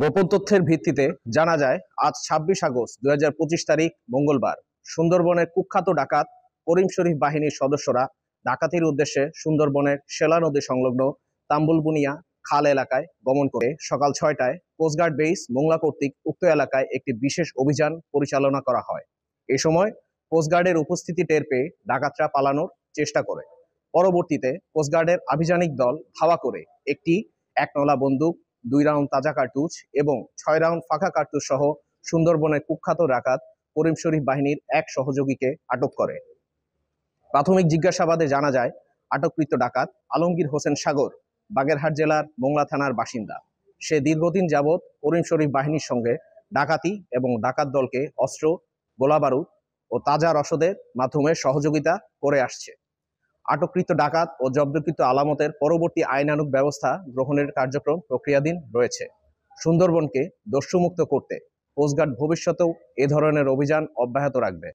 গোপন তথ্যের ভিত্তিতে জানা যায় আজ ২৬ আগস্ট ২০২৫ তারিখ মঙ্গলবার সুন্দরবনের কুখ্যাত ডাকাত করিম শরীফ বাহিনীর সদস্যরা ডাকাতির উদ্দেশ্যে সুন্দরবনের সেলা নদী সংলগ্ন তাম্বুলবুনিয়া খাল এলাকায় গমন করে সকাল ৬টায় কোস্টগার্ড বেস মোংলা কর্তৃক উক্ত এলাকায় একটি বিশেষ অভিযান পরিচালনা করা হয়। এ সময় কোস্টগার্ডের উপস্থিতি টের পেয়ে ডাকাতরা পালানোর চেষ্টা করে। পরবর্তীতে কোস্টগার্ডের আভিযানিক দল ধাওয়া করে একটি ১ নলা বন্দুক, ২ রাউন্ড তাজা কার্তুজ এবং ৬ রাউন্ড ফাঁকা কার্তুজ সহ সুন্দরবনের কুখ্যাত ডাকাত করিম শরীফ বাহিনীর এক সহযোগীকে আটক করে। প্রাথমিক জিজ্ঞাসাবাদে জানা যায় আটককৃত ডাকাত আলমগীর হোসেন সাগর বাগেরহাট জেলার মোংলা থানার বাসিন্দা। সে দীর্ঘদিন যাবৎ করিম শরীফ বাহিনীর সঙ্গে ডাকাতি এবং ডাকাত দলকে অস্ত্র, গোলাবারুদ ও তাজা রসদের মাধ্যমে সহযোগিতা করে আসছে। আটককৃত ডাকাত ও জব্দকৃত আলামতের পরবর্তী আইনানুগ ব্যবস্থা গ্রহণের কার্যক্রম প্রক্রিয়াধীন রয়েছে। সুন্দরবনকে দস্যুমুক্ত করতে কোস্টগার্ড ভবিষ্যতেও এ ধরনের অভিযান অব্যাহত রাখবে।